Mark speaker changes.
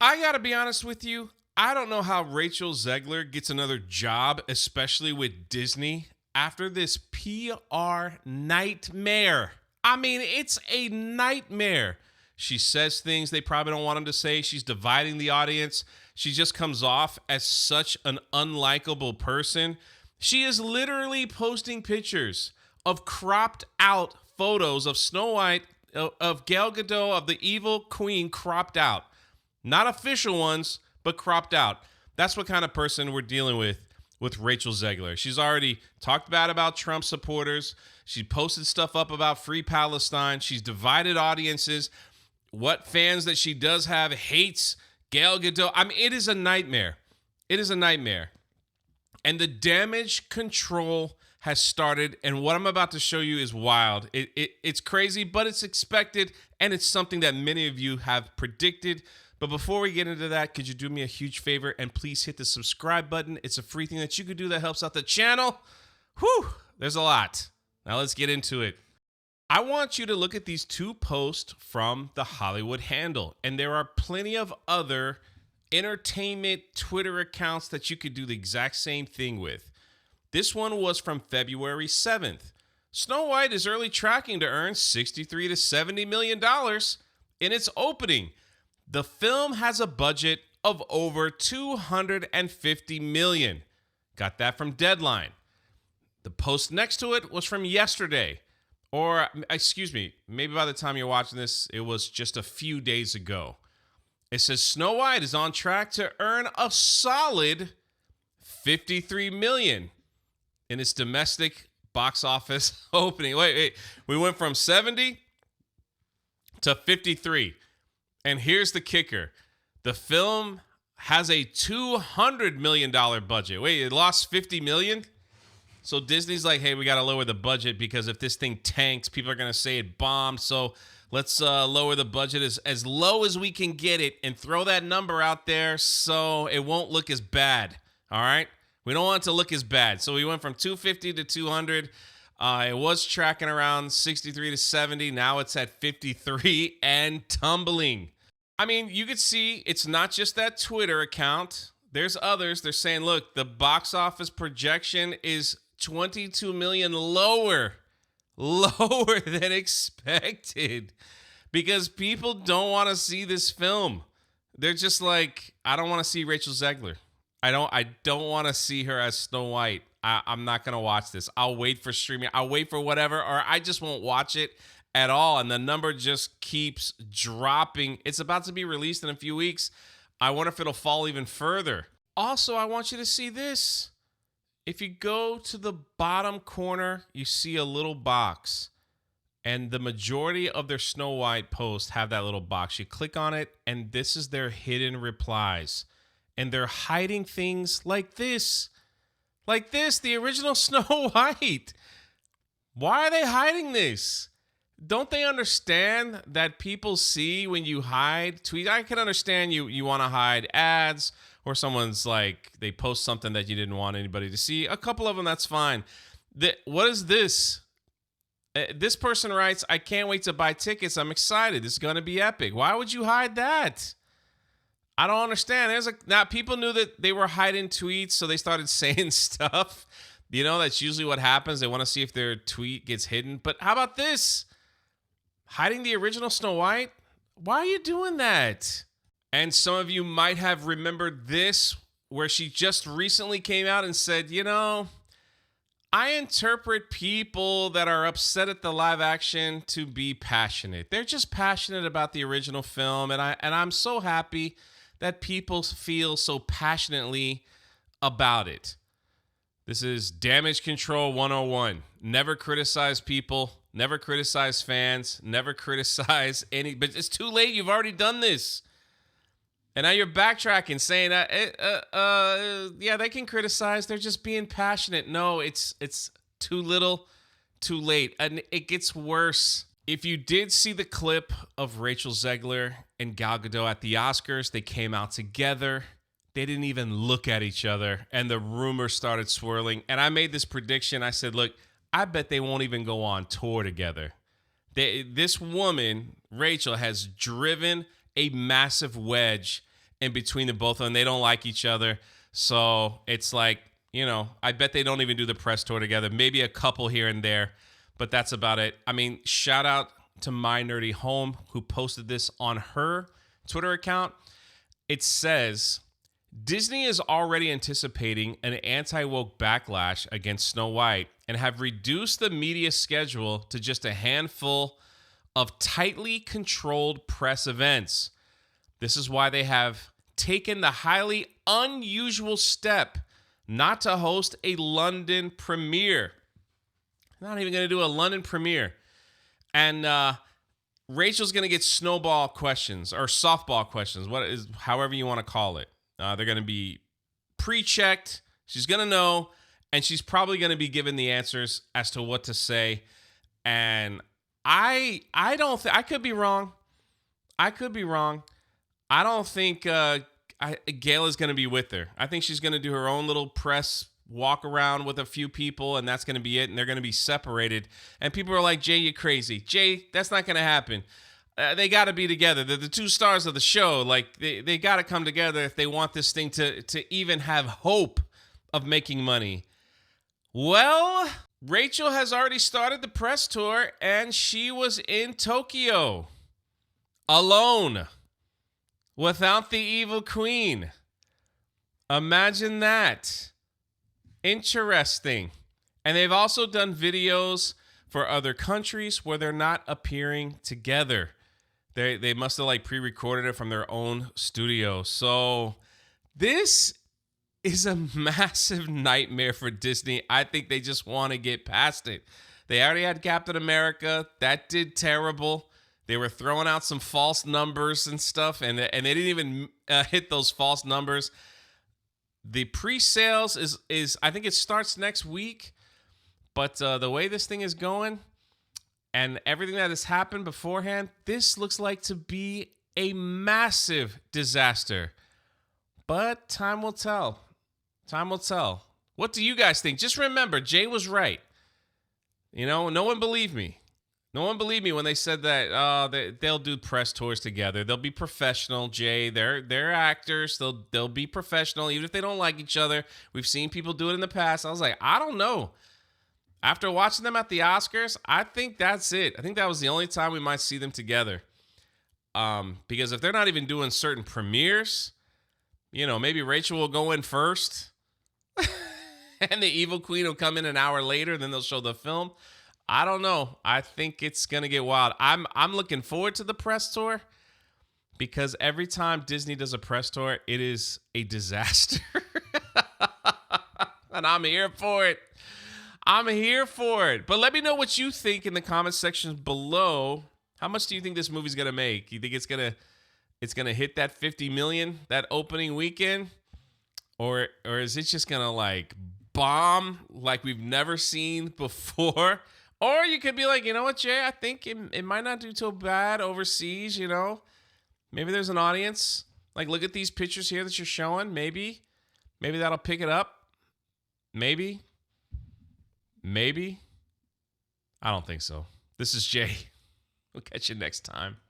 Speaker 1: I gotta be honest with you. I don't know how Rachel Zegler gets another job, especially with Disney, after this PR nightmare. I mean, it's a nightmare. She says things they probably don't want them to say. She's dividing the audience. She just comes off as such an unlikable person. She is literally posting pictures of cropped out photos of Snow White, of Gal Gadot, of the evil queen cropped out. Not official ones, but cropped out. That's what kind of person we're dealing with Rachel Zegler. She's already talked bad about Trump supporters. She posted stuff up about Free Palestine. She's divided audiences. What fans that she does have hates Gal Gadot. I mean, it is a nightmare. It is a nightmare. And the damage control has started, and what I'm about to show you is wild. It's crazy, but it's expected, and it's something that many of you have predicted. But before we get into that, could you do me a huge favor and please hit the subscribe button? It's a free thing that you could do that helps out the channel. Whew, there's a lot. Now let's get into it. I want you to look at these two posts from the Hollywood Handle, and there are plenty of other entertainment Twitter accounts that you could do the exact same thing with. This one was from February 7th. Snow White is early tracking to earn $63 to $70 million in its opening. The film has a budget of over $250 million. Got that from Deadline. The post next to it was from yesterday. Or, excuse me, maybe by the time you're watching this, it was just a few days ago. It says Snow White is on track to earn a solid $53 million in its domestic box office opening. Wait. We went from 70 to 53. And here's the kicker. The film has a $200 million budget. Wait, it lost $50 million? So Disney's like, hey, we got to lower the budget because if this thing tanks, people are going to say it bombed. So let's lower the budget as low as we can get it and throw that number out there so it won't look as bad. All right? We don't want it to look as bad. So we went from 250 to 200. It was tracking around 63 to 70. Now it's at 53 and tumbling. I mean, you could see it's not just that Twitter account. There's others. They're saying, look, the box office projection is 22 million lower than expected because people don't want to see this film. They're just like, I don't want to see Rachel Zegler. I don't want to see her as Snow White. I'm not going to watch this. I'll wait for streaming. I'll wait for whatever, or I just won't watch it at all. And the number just keeps dropping. It's about to be released in a few weeks. I wonder if it'll fall even further. Also, I want you to see this. If you go to the bottom corner, you see a little box. And the majority of their Snow White posts have that little box. You click on it, and this is their hidden replies. And they're hiding things like this. Like this, the original Snow White. Why are they hiding this? Don't they understand that people see when you hide tweets? I can understand you want to hide ads or someone's like, they post something that you didn't want anybody to see. A couple of them, that's fine. What is this? This person writes, I can't wait to buy tickets. I'm excited. This is going to be epic. Why would you hide that? I don't understand. Now people knew that they were hiding tweets, so they started saying stuff. You know, that's usually what happens. They want to see if their tweet gets hidden. But how about this? Hiding the original Snow White? Why are you doing that? And some of you might have remembered this, where she just recently came out and said, you know, I interpret people that are upset at the live action to be passionate. They're just passionate about the original film, and I'm so happy that people feel so passionately about it. This is Damage Control 101. Never criticize people, never criticize fans, never criticize any, but it's too late. You've already done this. And now you're backtracking, saying that, yeah, they can criticize. They're just being passionate. No, it's too little, too late. And it gets worse. If you did see the clip of Rachel Zegler and Gal Gadot at the Oscars, they came out together. They didn't even look at each other, and the rumors started swirling. And I made this prediction. I said, look, I bet they won't even go on tour together. This woman, Rachel, has driven a massive wedge in between the both of them. They don't like each other. So it's like, I bet they don't even do the press tour together. Maybe a couple here and there, but that's about it. I mean, shout out to My Nerdy Home, who posted this on her Twitter account. It says, Disney is already anticipating an anti-woke backlash against Snow White and have reduced the media schedule to just a handful of tightly controlled press events. This is why they have taken the highly unusual step not to host a London premiere. Not even going to do a London premiere. And Rachel's going to get snowball questions or softball questions, however you want to call it. They're going to be pre-checked. She's going to know, and she's probably going to be given the answers as to what to say. And I don't think, I could be wrong. I don't think Gail is going to be with her. I think she's going to do her own little press walk around with a few people, and that's going to be it, and they're going to be separated. And people are like, Jay, you're crazy. Jay, that's not going to happen. They got to be together. They're the two stars of the show. Like, they got to come together if they want this thing to even have hope of making money. Well, Rachel has already started the press tour, and she was in Tokyo alone without the evil queen. Imagine that. Interesting. And they've also done videos for other countries where they're not appearing together. They must have like pre-recorded it from their own studio. So this is a massive nightmare for Disney. I think they just want to get past it. They already had Captain America. That did terrible. They were throwing out some false numbers and stuff, and they didn't even hit those false numbers. The pre-sales is I think it starts next week, but the way this thing is going and everything that has happened beforehand, this looks like to be a massive disaster. But time will tell. Time will tell. What do you guys think? Just remember, Jay was right. No one believed me. No one believed me when they said that they'll do press tours together. They'll be professional, Jay. They're actors. They'll be professional, even if they don't like each other. We've seen people do it in the past. I was like, I don't know. After watching them at the Oscars, I think that's it. I think that was the only time we might see them together. Because if they're not even doing certain premieres, maybe Rachel will go in first, and the evil queen will come in an hour later, then they'll show the film. I don't know. I think it's going to get wild. I'm looking forward to the press tour because every time Disney does a press tour, it is a disaster. And I'm here for it. But let me know what you think in the comment section below. How much do you think this movie's going to make? You think it's going to hit that 50 million that opening weekend? Or is it just going to like bomb like we've never seen before? Or you could be like, you know what, Jay? I think it might not do too bad overseas, Maybe there's an audience. Like, look at these pictures here that you're showing. Maybe that'll pick it up. Maybe. I don't think so. This is Jay. We'll catch you next time.